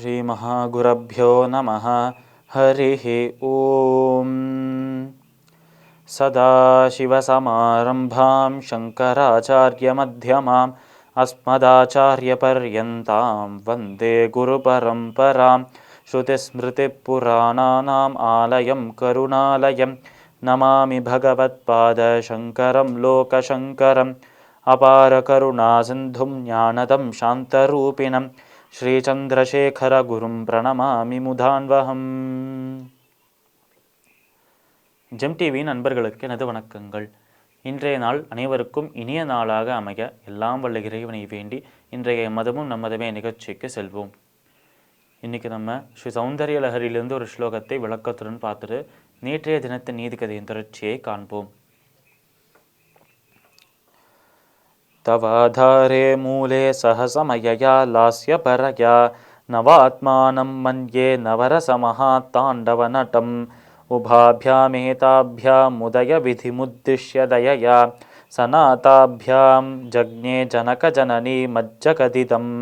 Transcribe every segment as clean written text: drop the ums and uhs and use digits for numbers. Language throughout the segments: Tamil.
ஸ்ரீ மகாகுரப்யோ நமः. ஹரிः ஓம். சதாசிவசமாரம்பாம் சங்கராச்சார்யமத்யமாம் அஸ்மதாச்சார்யபர்யந்தாம் வந்தே குருபரம்பராம். ஸ்ருதிஸ்மிருதிப்புராணானாம் ஆலயம் கருணாலயம் நமாமி பகவத்பாதசங்கரம் லோகசங்கரம். அபார கருணா சிந்தும் ஞானதம் சாந்தரூபிணம் ஸ்ரீசந்திரசேகர குரும் பிரணமாமி முதான்வகம். ஜெம் டிவியின் நண்பர்களுக்கு எனது வணக்கங்கள். இன்றைய நாள் அனைவருக்கும் இனிய நாளாக அமைய எல்லாம் வல்ல இறைவனை வேண்டி இன்றைய மதமும் நம்மதமே நிகழ்ச்சிக்கு செல்வோம். இன்றைக்கி நம்ம ஸ்ரீ சௌந்தர்ய லஹரியிலிருந்து ஒரு ஸ்லோகத்தை விளக்கத்துடன் பார்த்துட்டு நேற்றைய தினத்தின் நீதிக்கதையின் தொடர்ச்சியை காண்போம். தவாதாரே மூலே சஹசமயயா லாஸ்ய பரயா நவாத்மானம் மன்யே நவரசமஹா தாண்டவ நடம் உபாபியாமேதாபியாம் உதய விதிமுத்திஷ்ய தயயா சநாதாபியாம் ஜக்ஞே ஜனக ஜனனி மஜ்ஜகதிதம்.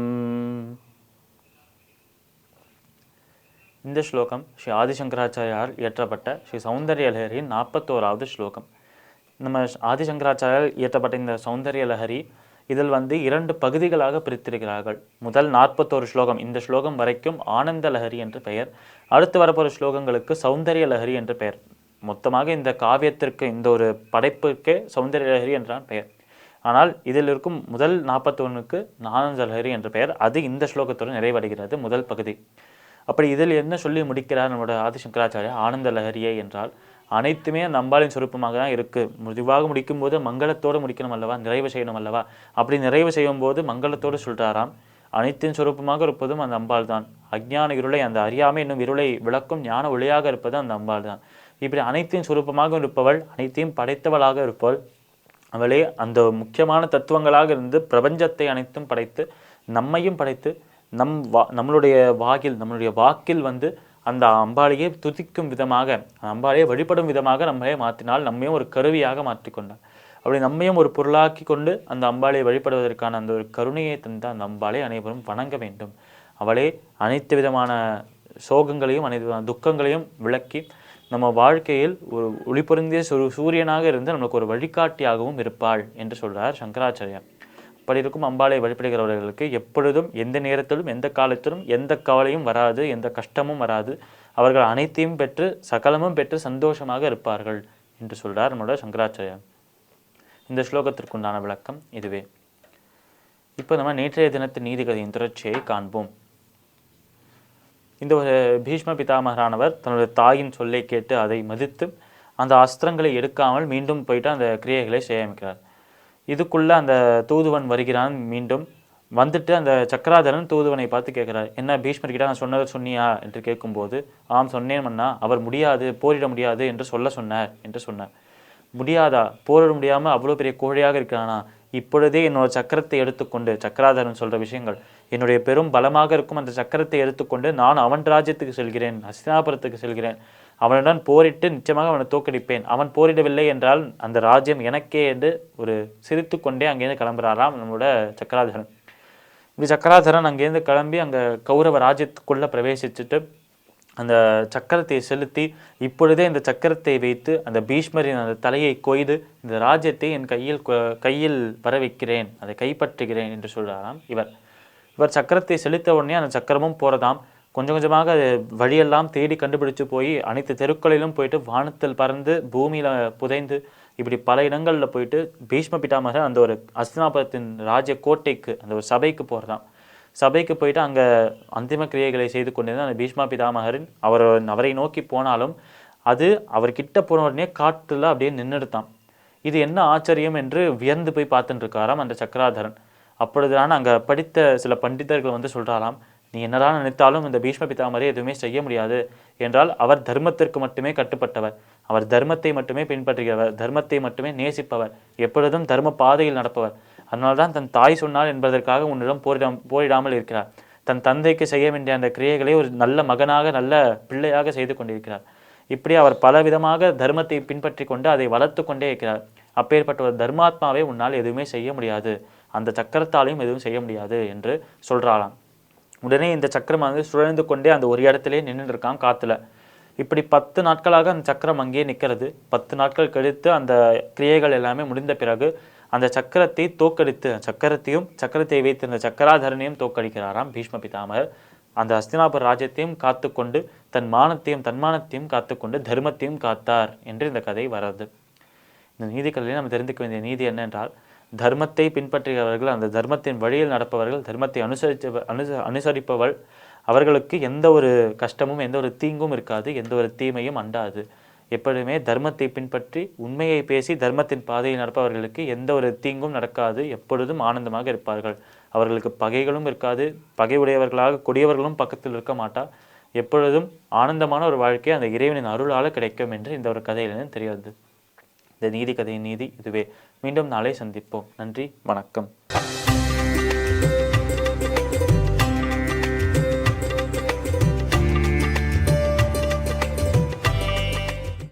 இந்த ஸ்லோகம் ஸ்ரீ ஆதிசங்கராச்சாரியால் இயற்றப்பட்ட ஸ்ரீ சௌந்தர்ய லஹரியின் 41வது ஸ்லோகம். நம்ம ஆதிசங்கராச்சாரியால் இயற்றப்பட்ட இந்த சௌந்தர்ய லஹரி இதில் 2 பகுதிகளாக பிரித்திருக்கிறார்கள். முதல் 41 ஸ்லோகம், இந்த ஸ்லோகம் வரைக்கும் ஆனந்த லஹரி என்று பெயர். அடுத்து வரப்போகிற ஸ்லோகங்களுக்கு சௌந்தர்ய லஹரி என்று பெயர். மொத்தமாக இந்த காவியத்திற்கு, இந்த ஒரு படைப்புக்கே சௌந்தர்ய லஹரி என்றான் பெயர். ஆனால் இதில் இருக்கும் முதல் 41க்கு ஆனந்த லஹரி என்று பெயர். அது இந்த ஸ்லோகத்துடன் நிறைவடைகிறது, முதல் பகுதி. அப்படி இதில் என்ன சொல்லி முடிக்கிறார் நம்மளோட ஆதிசங்கராச்சாரியா? ஆனந்த லஹரியை என்றால் அனைத்துமே அந்த அம்பாளின் சொரூபமாக தான் இருக்குது. முடிவாக முடிக்கும்போது மங்களத்தோடு முடிக்கணும் அல்லவா, நிறைவு செய்யணும் அல்லவா? அப்படி நிறைவு செய்யும் போது மங்களத்தோடு சொல்கிறாராம், அனைத்தின் சொரூபமாக இருப்பதும் அந்த அம்பாள் தான். அஞ்ஞான இருளை, அந்த அறியாமை என்னும் இருளை விளக்கும் ஞான ஒளியாக இருப்பது அந்த அம்பாள் தான். இப்படி அனைத்தின் சொரூபமாக இருப்பவள், அனைத்தையும் படைத்தவளாக இருப்பவள் அவளே அந்த முக்கியமான தத்துவங்களாக இருந்து பிரபஞ்சத்தை அனைத்தும் படைத்து நம்மையும் படைத்து நம்மளுடைய வாக்கில் அந்த அம்பாளையே துதிக்கும் விதமாக, அம்பாளையே வழிபடும் விதமாக நம்மளே மாற்றினால் நம்மையும் ஒரு கருவியாக மாற்றிக்கொண்டார். அப்படி நம்மையும் ஒரு பொருளாக்கி கொண்டு அந்த அம்பாளையை வழிபடுவதற்கான அந்த ஒரு கருணையை தந்த அந்த அம்பாளை அனைவரும் வணங்க வேண்டும். அவளே அனைத்து விதமான சோகங்களையும் அனைத்து விதமான துக்கங்களையும் விளக்கி நம்ம வாழ்க்கையில் ஒரு ஒளி பொருந்திய சூரியனாக இருந்து நம்மளுக்கு ஒரு வழிகாட்டியாகவும் இருப்பாள் என்று சொல்கிறார் சங்கராச்சாரியார். அப்படி இருக்கும் அம்பாளை வழிபடுகிறவர்களுக்கு எப்பொழுதும், எந்த நேரத்திலும், எந்த காலத்திலும் எந்த கவலையும் வராது, எந்த கஷ்டமும் வராது. அவர்கள் அனைத்தையும் பெற்று சகலமும் பெற்று சந்தோஷமாக இருப்பார்கள் என்று சொல்கிறார் நம்மளோட சங்கராச்சாரியார். இந்த ஸ்லோகத்திற்குண்டான விளக்கம் இதுவே. இப்போ நம்ம நேற்றைய தினத்தின் நீதிக்கதையின் தொடர்ச்சியை காண்போம். இந்த ஒரு பீஷ்ம பிதாமகரானவர் தன்னுடைய தாயின் சொல்லை கேட்டு அதை மதித்து அந்த அஸ்திரங்களை எடுக்காமல் மீண்டும் போயிட்டு அந்த கிரியைகளை செய்ய ஆரம்பிக்கிறார். இதுக்குள்ளே அந்த தூதுவன் வருகிறான். மீண்டும் வந்துட்டு அந்த சக்கராதரன் தூதுவனை பார்த்து கேட்குறார், என்ன பீஷ்மர்கிட்ட நான் சொன்னதை சொன்னியா என்று கேட்கும்போது, ஆம் சொன்னேன் மன்னா, அவர் முடியாது, போரிட முடியாது என்று சொன்னார் என்று சொன்னார். முடியாதா? போரிட முடியாமல் அவ்வளோ பெரிய கோழையாக இருக்கிறானா? இப்பொழுதே என்னோட சக்கரத்தை எடுத்துக்கொண்டு, சக்கராதரன் சொல்கிற விஷயங்கள், என்னுடைய பெரும் பலமாக இருக்கும் அந்த சக்கரத்தை எடுத்துக்கொண்டு நான் அவன் ராஜ்யத்துக்கு செல்கிறேன், ஹஸ்தினாபுரத்துக்கு செல்கிறேன். அவனுடன் போரிட்டு நிச்சயமாக அவனை தோற்கடிப்பேன். அவன் போரிடவில்லை என்றால் அந்த ராஜ்யம் எனக்கே என்று ஒரு சிரித்து கொண்டே அங்கேருந்து கிளம்புறாராம் நம்மளோட சக்கராதரன். இப்படி சக்கராதரன் அங்கேருந்து கிளம்பி அங்கே கௌரவ ராஜ்யத்துக்குள்ளே பிரவேசிச்சுட்டு அந்த சக்கரத்தை செலுத்தி, இப்பொழுதே இந்த சக்கரத்தை வைத்து அந்த பீஷ்மரின் அந்த தலையை கொய்து இந்த ராஜ்யத்தை என் கையில் வர வைக்கிறேன், அதை கைப்பற்றுகிறேன் என்று சொல்கிறாராம் இவர் சக்கரத்தை செலுத்த உடனே அந்த சக்கரமும் போகிறதாம். கொஞ்சம் கொஞ்சமாக வழியெல்லாம் தேடி கண்டுபிடிச்சு போய் அனைத்து தெருக்களிலும் போயிட்டு வானத்தில் பறந்து பூமியில் புதைந்து இப்படி பல இடங்களில் போயிட்டு பீஷ்ம பிதாமகர் அந்த ஒரு ஹஸ்தினாபுரத்தின் ராஜ்ய கோட்டைக்கு, அந்த ஒரு சபைக்கு போகிறதாம். சபைக்கு போயிட்டு அங்கே அந்திம கிரியைகளை செய்து கொண்டிருந்த அந்த பீஷ்ம பிதாமகரின் அவரை நோக்கி போனாலும் அது அவர்கிட்ட போன உடனே காற்றுல அப்படியே நின்றுடுத்தான். இது என்ன ஆச்சரியம் என்று வியந்து போய் பார்த்துட்டு இருக்காராம் அந்த சக்கராதரன். அப்பொழுதுதான் அங்கே படித்த சில பண்டிதர்கள் சொல்கிறாராம், நீ என்னதான் நினைத்தாலும் இந்த பீஷ்ம பிதாமரை எதுவுமே செய்ய முடியாது. என்றால் அவர் தர்மத்திற்கு மட்டுமே கட்டுப்பட்டவர், அவர் தர்மத்தை மட்டுமே பின்பற்றுகிறவர், தர்மத்தை மட்டுமே நேசிப்பவர், எப்பொழுதும் தர்ம பாதையில் நடப்பவர். அதனால்தான் தன் தாய் சொன்னாள் என்பதற்காக உன்னிடம் போரிடாமல் இருக்கிறார். தன் தந்தைக்கு செய்ய வேண்டிய அந்த கிரியைகளை ஒரு நல்ல மகனாக, நல்ல பிள்ளையாக செய்து கொண்டிருக்கிறார். இப்படி அவர் பலவிதமாக தர்மத்தை பின்பற்றி கொண்டு அதை வளர்த்து கொண்டே இருக்கிறார். அப்பேற்பட்ட ஒரு தர்மாத்மாவை உன்னால் எதுவுமே செய்ய முடியாது, அந்த சக்கரத்தாலையும் எதுவும் செய்ய முடியாது என்று சொல்கிறாளாம். உடனே இந்த சக்கரமானது சுழன்று கொண்டே அந்த ஒரு இடத்திலே நின்றுட்டு இருக்கான் காத்துல. இப்படி 10 நாட்களாக அந்த சக்கரம் அங்கேயே நிற்கிறது. 10 நாட்கள் கழித்து அந்த கிரியைகள் எல்லாமே முடிந்த பிறகு அந்த சக்கரத்தை தோக்கடித்து சக்கரத்தை வைத்திருந்த சக்கராதரனையும் தோக்கடிக்கிறாராம் பீஷ்ம பிதாமகர். அந்த ஹஸ்தினாபுர ராஜ்யத்தையும் காத்துக்கொண்டு தன்மானத்தையும் காத்துக்கொண்டு தர்மத்தையும் காத்தார் என்று இந்த கதை வர்றது. இந்த நீதிகளில் நம்ம தெரிந்துக்க வேண்டிய நீதி என்னென்றால், தர்மத்தை பின்பற்றுகிறவர்கள், அந்த தர்மத்தின் வழியில் நடப்பவர்கள், தர்மத்தை அனுசரிப்பவள் அவர்களுக்கு எந்த ஒரு கஷ்டமும் எந்த ஒரு தீங்கும் இருக்காது, எந்த ஒரு தீமையும் அண்டாது. எப்பொழுதுமே தர்மத்தை பின்பற்றி உண்மையை பேசி தர்மத்தின் பாதையில் நடப்பவர்களுக்கு எந்த ஒரு தீங்கும் நடக்காது, எப்பொழுதும் ஆனந்தமாக இருப்பார்கள். அவர்களுக்கு பகைகளும் இருக்காது, பகை உடையவர்களாக கொடியவர்களும் பக்கத்தில் இருக்க மாட்டார். எப்பொழுதும் ஆனந்தமான ஒரு வாழ்க்கை அந்த இறைவனின் அருளால் கிடைக்கும் என்று இந்த ஒரு கதையிலிருந்து தெரிய வருது. இந்த நீதி கதையின் நீதி இதுவே. மீண்டும் நாளை சந்திப்போம். நன்றி, வணக்கம்.